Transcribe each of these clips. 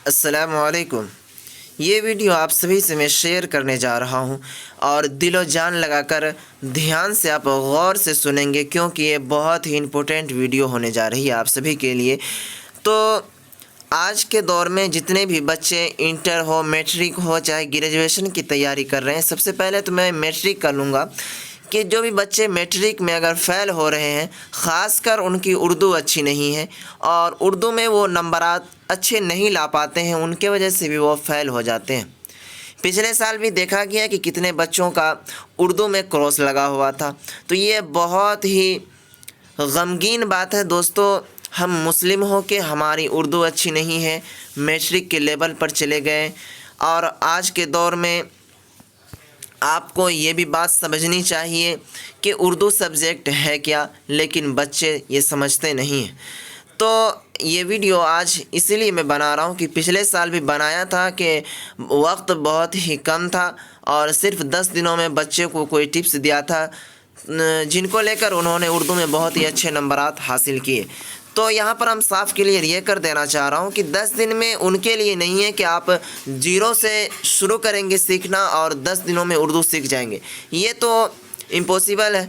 السلام علیکم۔ یہ ویڈیو آپ سبھی سے میں شیئر کرنے جا رہا ہوں اور دل و جان لگا کر دھیان سے آپ غور سے سنیں گے، کیونکہ یہ بہت ہی امپورٹنٹ ویڈیو ہونے جا رہی ہے آپ سبھی کے لیے۔ تو آج کے دور میں جتنے بھی بچے انٹر ہو، میٹرک ہو، چاہے گریجویشن کی تیاری کر رہے ہیں، سب سے پہلے تو میں میٹرک کا لوں گا کہ جو بھی بچے میٹرک میں اگر فیل ہو رہے ہیں، خاص کر ان کی اردو اچھی نہیں ہے اور اردو میں وہ نمبرات اچھے نہیں لا پاتے ہیں، ان کے وجہ سے بھی وہ فیل ہو جاتے ہیں۔ پچھلے سال بھی دیکھا گیا کہ کتنے بچوں کا اردو میں کراس لگا ہوا تھا، تو یہ بہت ہی غمگین بات ہے دوستو۔ ہم مسلم ہو کے ہماری اردو اچھی نہیں ہے، میٹرک کے لیول پر چلے گئے، اور آج کے دور میں آپ کو یہ بھی بات سمجھنی چاہیے کہ اردو سبجیکٹ ہے کیا، لیکن بچے یہ سمجھتے نہیں ہیں۔ تو یہ ویڈیو آج اسی لیے میں بنا رہا ہوں کہ پچھلے سال بھی بنایا تھا کہ وقت بہت ہی کم تھا اور صرف 10 دنوں میں بچے کو کوئی ٹپس دیا تھا، جن کو لے کر انہوں نے اردو میں بہت ہی اچھے نمبرات حاصل کیے۔ تو یہاں پر ہم صاف کلیئر یہ کر دینا چاہ رہا ہوں کہ 10 دن میں ان کے لیے نہیں ہے کہ آپ زیرو سے شروع کریں گے سیکھنا اور 10 دنوں میں اردو سیکھ جائیں گے، یہ تو امپوسیبل ہے۔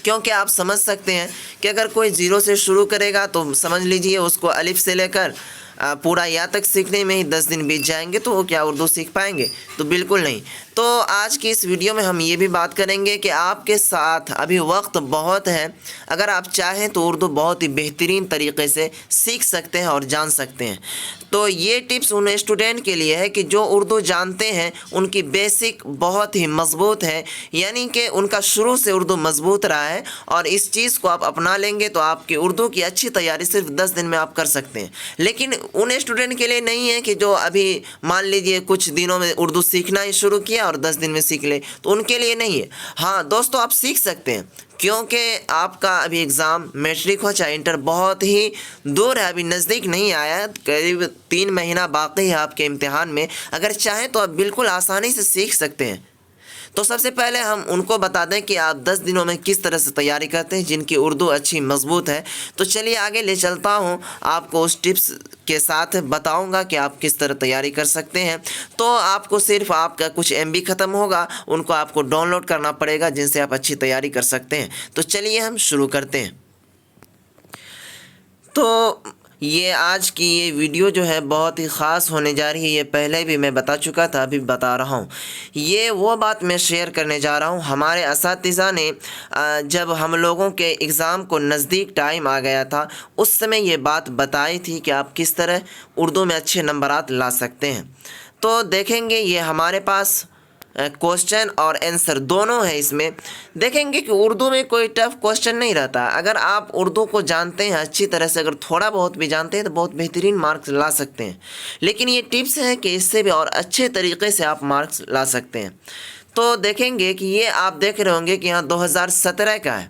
کیونکہ آپ سمجھ سکتے ہیں کہ اگر کوئی زیرو سے شروع کرے گا تو سمجھ لیجئے اس کو الف سے لے کر پورا یا تک سیکھنے میں ہی 10 دن بیت جائیں گے، تو وہ کیا اردو سیکھ پائیں گے؟ تو بالکل نہیں۔ تو آج کی اس ویڈیو میں ہم یہ بھی بات کریں گے کہ آپ کے ساتھ ابھی وقت بہت ہے، اگر آپ چاہیں تو اردو بہت ہی بہترین طریقے سے سیکھ سکتے ہیں اور جان سکتے ہیں۔ تو یہ ٹپس ان اسٹوڈنٹ کے لیے ہے کہ جو اردو جانتے ہیں، ان کی بیسک بہت ہی مضبوط ہے، یعنی کہ ان کا شروع سے اردو مضبوط رہا ہے، اور اس چیز کو آپ اپنا لیں گے تو آپ کی اردو کی اچھی تیاری صرف 10 دن میں آپ کر سکتے ہیں۔ لیکن ان اسٹوڈنٹ کے لیے نہیں ہے کہ جو ابھی مان لیجئے کچھ دنوں میں اردو سیکھنا ہی شروع کیا اور 10 دن میں سیکھ لے، تو ان کے لیے نہیں ہے۔ ہاں دوستو، آپ سیکھ سکتے ہیں، کیونکہ آپ کا ابھی ایگزام میٹرک ہو چاہے انٹر بہت ہی دور ہے، ابھی نزدیک نہیں آیا ہے، قریب 3 مہینہ باقی ہے آپ کے امتحان میں۔ اگر چاہیں تو آپ بالکل آسانی سے سیکھ سکتے ہیں۔ تو سب سے پہلے ہم ان کو بتا دیں کہ آپ 10 دنوں میں کس طرح سے تیاری کرتے ہیں جن کی اردو اچھی مضبوط ہے۔ تو چلیے آگے لے چلتا ہوں، آپ کو اس ٹپس کے ساتھ بتاؤں گا کہ آپ کس طرح تیاری کر سکتے ہیں۔ تو آپ کو صرف آپ کا کچھ MB ختم ہوگا، ان کو آپ کو ڈاؤن لوڈ کرنا پڑے گا، جن سے آپ اچھی تیاری کر سکتے ہیں۔ تو چلیے ہم شروع کرتے ہیں۔ تو یہ آج کی یہ ویڈیو جو ہے بہت ہی خاص ہونے جا رہی ہے، یہ پہلے بھی میں بتا چکا تھا، ابھی بتا رہا ہوں۔ یہ وہ بات میں شیئر کرنے جا رہا ہوں، ہمارے اساتذہ نے جب ہم لوگوں کے ایگزام کو نزدیک ٹائم آ گیا تھا، اس سمے یہ بات بتائی تھی کہ آپ کس طرح اردو میں اچھے نمبرات لا سکتے ہیں۔ تو دیکھیں گے یہ ہمارے پاس کوسچن اور آنسر دونوں ہیں، اس میں دیکھیں گے کہ اردو میں کوئی ٹف کوسچن نہیں رہتا۔ اگر آپ اردو کو جانتے ہیں اچھی طرح سے، اگر تھوڑا بہت بھی جانتے ہیں تو بہت بہترین مارکس لا سکتے ہیں، لیکن یہ ٹپس ہے کہ اس سے بھی اور اچھے طریقے سے آپ مارکس لا سکتے ہیں۔ تو دیکھیں گے کہ یہ آپ دیکھ رہے ہوں گے کہ یہاں 2017 کا ہے،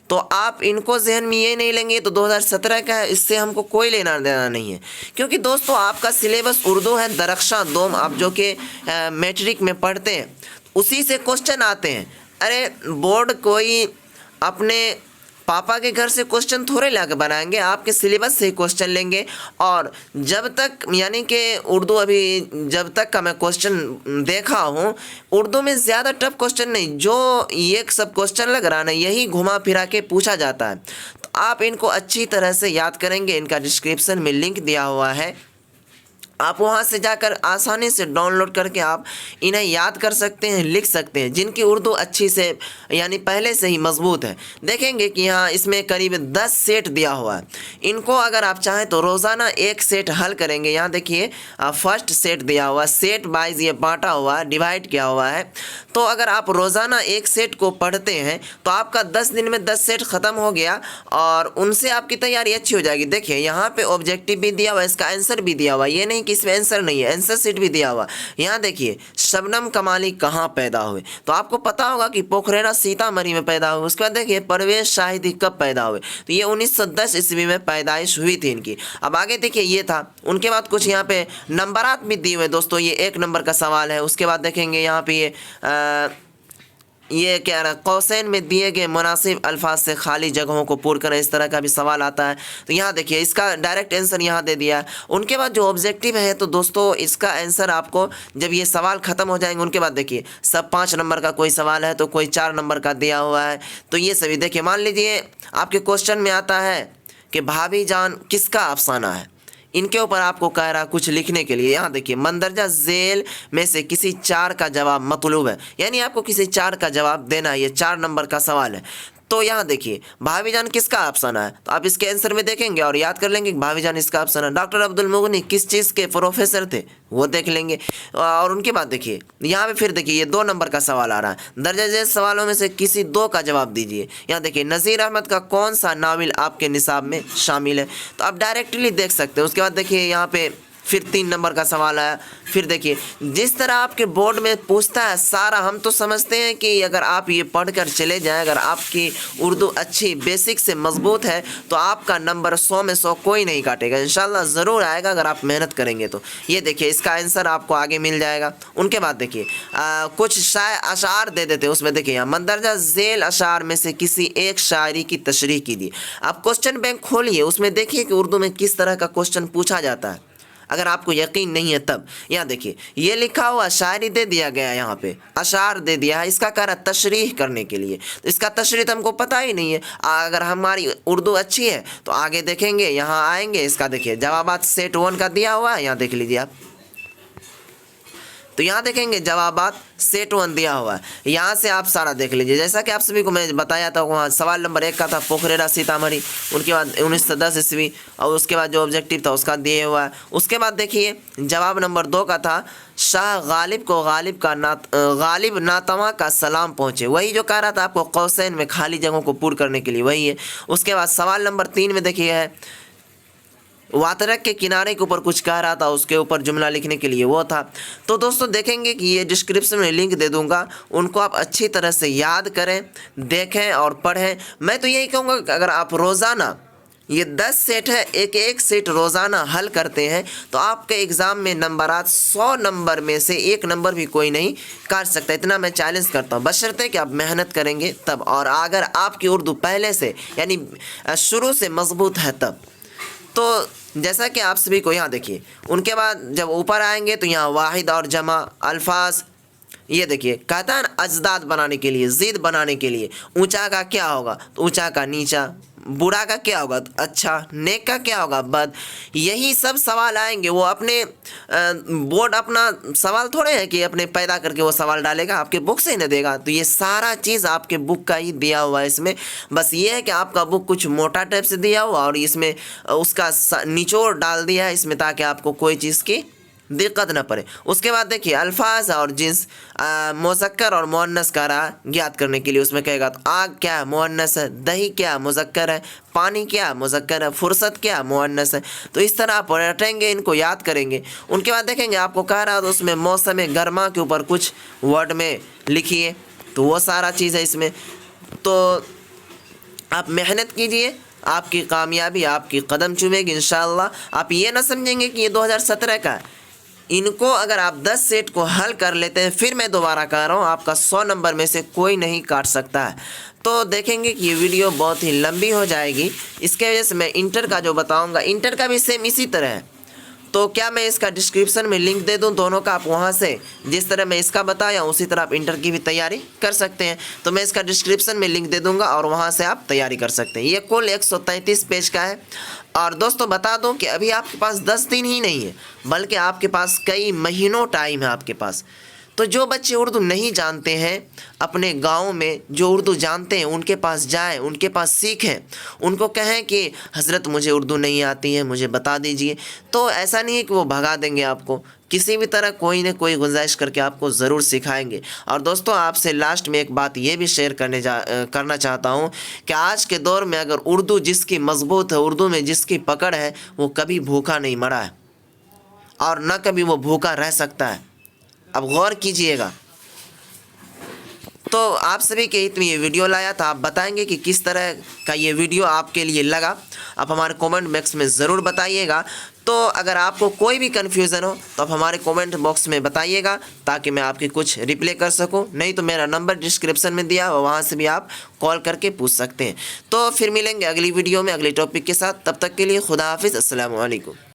تو آپ ان کو ذہن میں یہ نہیں لیں گے تو 2017 کا ہے، اس سے ہم کو کوئی لینا دینا نہیں ہے، کیونکہ دوستو آپ کا سلیبس اردو ہے درخشاں دوم، آپ جو کہ میٹرک میں پڑھتے ہیں اسی سے کوسچن آتے ہیں۔ ارے بورڈ کوئی اپنے پاپا کے گھر سے کوسچن تھوڑے لا کے بنائیں گے، آپ کے سلیبس سے ہی کوسچن لیں گے۔ اور جب تک یعنی کہ اردو ابھی جب تک کا میں کوسچن دیکھا ہوں، اردو میں زیادہ ٹف کوسچن نہیں، جو یہ سب کوسچن لگ رہا نا یہی گھما پھرا کے پوچھا جاتا ہے۔ تو آپ ان کو اچھی طرح سے یاد کریں گے، ان کا ڈسکرپشن میں لنک دیا ہوا ہے، آپ وہاں سے جا کر آسانی سے ڈاؤن لوڈ کر کے آپ انہیں یاد کر سکتے ہیں، لکھ سکتے ہیں، جن کی اردو اچھی سے یعنی پہلے سے ہی مضبوط ہے۔ دیکھیں گے کہ یہاں اس میں قریب 10 سیٹ دیا ہوا ہے، ان کو اگر آپ چاہیں تو روزانہ ایک سیٹ حل کریں گے۔ یہاں دیکھیے فرسٹ سیٹ دیا ہوا ہے، سیٹ وائز یہ بانٹا ہوا ہے، ڈیوائڈ کیا ہوا ہے۔ تو اگر آپ روزانہ ایک سیٹ کو پڑھتے ہیں تو آپ کا 10 دن میں 10 سیٹ ختم ہو گیا اور ان سے آپ کی تیاری اچھی ہو جائے گی۔ دیکھیے یہاں پہ آبجیکٹیو بھی دیا ہوا ہے، اس کا آنسر بھی دیا ہوا ہے، یہ نہیں کہ اس میں آنسر نہیں ہے، آنسر سیٹ بھی دیا ہوا۔ یہاں دیکھیے شبنم کمالی کہاں پیدا ہوئے، تو آپ کو پتا ہوگا کہ پوکھریرا سیتامڑھی میں پیدا ہوئے۔ اس کے بعد دیکھیے پرویز شاہدی کب پیدا ہوئے، تو یہ 1910 عیسوی میں پیدائش ہوئی تھی ان کی۔ اب آگے دیکھیے یہ تھا، ان کے بعد کچھ یہاں پہ نمبرات بھی دیے ہوئے دوستو، یہ 1 نمبر کا سوال ہے۔ اس کے بعد دیکھیں گے یہاں پہ یہ کہہ رہا ہے قوسین میں دیے گئے مناسب الفاظ سے خالی جگہوں کو پور کریں، اس طرح کا بھی سوال آتا ہے۔ تو یہاں دیکھیے اس کا ڈائریکٹ آنسر یہاں دے دیا ہے۔ ان کے بعد جو آبجیکٹیو ہے تو دوستو اس کا آنسر آپ کو جب یہ سوال ختم ہو جائیں گے ان کے بعد دیکھیے سب 5 نمبر کا کوئی سوال ہے تو کوئی 4 نمبر کا دیا ہوا ہے، تو یہ سبھی دیکھیے مان لیجیے آپ کے کوشچن میں آتا ہے کہ بھابھی جان کس کا افسانہ ہے، ان کے اوپر آپ کو کہہ رہا کچھ لکھنے کے لیے۔ یہاں دیکھیے مندرجہ ذیل میں سے کسی 4 کا جواب مطلوب ہے، یعنی آپ کو کسی 4 کا جواب دینا ہے، یہ 4 نمبر کا سوال ہے۔ تو یہاں دیکھیے بھابھی جان کس کا افسانہ ہے، تو آپ اس کے آنسر میں دیکھیں گے اور یاد کر لیں گے کہ بھابھی جان اس کا افسانہ ہے۔ ڈاکٹر عبد المغنی کس چیز کے پروفیسر تھے، وہ دیکھ لیں گے۔ اور ان کے بعد دیکھیے یہاں پہ پھر دیکھیے یہ 2 نمبر کا سوال آ رہا ہے، درجہ ذیل سوالوں میں سے کسی 2 کا جواب دیجیے۔ یہاں دیکھیے نذیر احمد کا کون سا ناول آپ کے نصاب میں شامل ہے، تو آپ ڈائریکٹلی دیکھ سکتے ہیں۔ اس کے بعد دیکھیے یہاں پہ پھر 3 نمبر کا سوال آیا، پھر دیکھیے جس طرح آپ کے بورڈ میں پوچھتا ہے سارا، ہم تو سمجھتے ہیں کہ اگر آپ یہ پڑھ کر چلے جائیں، اگر آپ کی اردو اچھی بیسک سے مضبوط ہے تو آپ کا نمبر 100 میں 100 کوئی نہیں کاٹے گا، انشاءاللہ ضرور آئے گا اگر آپ محنت کریں گے تو۔ یہ دیکھیے اس کا آنسر آپ کو آگے مل جائے گا۔ ان کے بعد دیکھیے کچھ اشعار دے دیتے ہیں، اس میں دیکھیے یہاں مندرجہ ذیل اشعار میں سے کسی ایک شاعری کی تشریح کیجیے۔ آپ کوشچن بینک کھولیے، اس میں دیکھیے کہ اردو میں کس طرح کا کوشچن پوچھا جاتا ہے، اگر آپ کو یقین نہیں ہے تب۔ یہاں دیکھیے یہ لکھا ہوا شاعری دے دیا گیا ہے، یہاں پہ اشعار دے دیا ہے، اس کا کہہ رہا ہے تشریح کرنے کے لیے، اس کا تشریح تو ہم کو پتہ ہی نہیں ہے۔ اگر ہماری اردو اچھی ہے تو آگے دیکھیں گے، یہاں آئیں گے، اس کا دیکھیے جوابات سیٹ 1 کا دیا ہوا ہے، یہاں دیکھ لیجیے آپ، تو یہاں دیکھیں گے جوابات سیٹ 1 دیا ہوا ہے، یہاں سے آپ سارا دیکھ لیجیے۔ جیسا کہ آپ سبھی کو میں بتایا تھا وہاں سوال نمبر 1 کا تھا پوکھریرا سیتامڑھی، ان کے بعد 1910 عیسوی، اور اس کے بعد جو آبجیکٹیو تھا اس کا دیا ہوا ہے۔ اس کے بعد دیکھیے جواب نمبر 2 کا تھا شاہ غالب کو غالب ناتواں کا سلام پہنچے، وہی جو کہہ رہا تھا آپ کو قوسین میں خالی جگہوں کو پور کرنے کے لیے، وہی ہے۔ اس کے بعد سوال نمبر 3 میں دیکھیے ہے واترک کے کنارے کے اوپر کچھ کہہ رہا تھا، اس کے اوپر جملہ لکھنے کے لیے وہ تھا۔ تو دوستوں دیکھیں گے کہ یہ ڈسکرپشن میں لنک دے دوں گا، ان کو آپ اچھی طرح سے یاد کریں، دیکھیں اور پڑھیں۔ میں تو یہی کہوں گا کہ اگر آپ روزانہ یہ 10 سیٹ ہے، ایک سیٹ روزانہ حل کرتے ہیں تو آپ کے ایگزام میں نمبرات 100 نمبر میں سے 1 نمبر بھی کوئی نہیں کاٹ سکتا، اتنا میں چیلنج کرتا ہوں، بشرطے کہ آپ محنت کریں گے تب، اور اگر آپ کی اردو پہلے سے یعنی شروع سے مضبوط ہے تب۔ تو جیسا کہ آپ سبھی کو یہاں دیکھیے ان کے بعد جب اوپر آئیں گے تو یہاں واحد اور جمع الفاظ، یہ دیکھیے کہتا ہے اجداد بنانے کے لیے، ضد بنانے کے لیے اونچا کا کیا ہوگا، تو اونچا کا نیچا، برا کا کیا ہوگا اچھا، نیک کا کیا ہوگا بد، یہی سب سوال آئیں گے۔ وہ اپنے بورڈ اپنا سوال تھوڑے ہے کہ اپنے پیدا کر کے وہ سوال ڈالے گا، آپ کے بک سے ہی نہ دے گا، تو یہ سارا چیز آپ کے بک کا ہی دیا ہوا ہے اس میں۔ بس یہ ہے کہ آپ کا بک کچھ موٹا ٹائپ سے دیا ہوا اور اس میں اس کا نچوڑ ڈال دیا ہے اس میں، تاکہ آپ کو کوئی چیز کی دقت نہ پڑے۔ اس کے بعد دیکھیے الفاظ اور جنس مذکر اور مؤنث کا رہا یاد کرنے کے لیے، اس میں کہے گا تو آگ کیا مؤنث ہے، دہی کیا مذکر ہے، پانی کیا مذکر ہے، فرصت کیا مؤنث ہے۔ تو اس طرح آپ رٹیں گے، ان کو یاد کریں گے۔ ان کے بعد دیکھیں گے آپ کو کہہ رہا تو اس میں موسم گرما کے اوپر کچھ ورڈ میں لکھیے، تو وہ سارا چیز ہے اس میں۔ تو آپ محنت کیجئے، آپ کی کامیابی آپ کی قدم چومے گی انشاءاللہ۔ آپ یہ نہ سمجھیں گے کہ یہ 2017 کا ہے، ان کو اگر آپ 10 سیٹ کو حل کر لیتے ہیں، پھر میں دوبارہ کہہ رہا ہوں آپ کا 100 نمبر میں سے کوئی نہیں کاٹ سکتا ہے۔ تو دیکھیں گے کہ یہ ویڈیو بہت ہی لمبی ہو جائے گی، اس کے وجہ سے میں انٹر کا جو بتاؤں گا، انٹر کا بھی سیم اسی طرح ہے۔ تو کیا میں اس کا ڈسکرپشن میں لنک دے دوں دونوں کا، آپ وہاں سے جس طرح میں اس کا بتایا اسی طرح آپ انٹر کی بھی تیاری کر سکتے ہیں۔ تو میں اس کا ڈسکرپشن میں لنک دے دوں گا اور وہاں سے آپ تیاری کر سکتے ہیں۔ یہ کل 133 پیج کا ہے، اور دوستوں بتا دوں کہ ابھی آپ کے پاس 10 دن ہی نہیں ہے، بلکہ آپ کے پاس کئی مہینوں ٹائم ہے آپ کے پاس۔ تو جو بچے اردو نہیں جانتے ہیں اپنے گاؤں میں، جو اردو جانتے ہیں ان کے پاس جائیں، ان کے پاس سیکھیں، ان کو کہیں کہ حضرت مجھے اردو نہیں آتی ہے، مجھے بتا دیجئے۔ تو ایسا نہیں ہے کہ وہ بھگا دیں گے آپ کو، کسی بھی طرح کوئی نہ کوئی گنجائش کر کے آپ کو ضرور سکھائیں گے۔ اور دوستوں آپ سے لاسٹ میں ایک بات یہ بھی شیئر کرنا چاہتا ہوں کہ آج کے دور میں اگر اردو جس کی مضبوط ہے، اردو میں جس کی پکڑ ہے، وہ کبھی بھوکا نہیں مرا ہے اور نہ کبھی وہ بھوکا رہ سکتا ہے۔ اب غور کیجئے گا۔ تو آپ سبھی کے ہت میں یہ ویڈیو لایا تھا. آپ بتائیں گے کہ کس طرح کا یہ ویڈیو آپ کے لیے لگا. آپ ہمارے کومنٹ باکس میں ضرور بتائیے گا. تو اگر آپ کو کوئی بھی کنفیوژن ہو تو آپ ہمارے کومنٹ باکس میں بتائیے گا تاکہ میں آپ کی کچھ رپلے کر سکوں. نہیں تو میرا نمبر ڈسکرپشن میں دیا ہوا، وہاں سے بھی آپ کال کر کے پوچھ سکتے ہیں. تو پھر ملیں گے اگلی ویڈیو میں اگلی ٹاپک کے ساتھ. تب تک کے لیے خدا حافظ. السلام علیکم.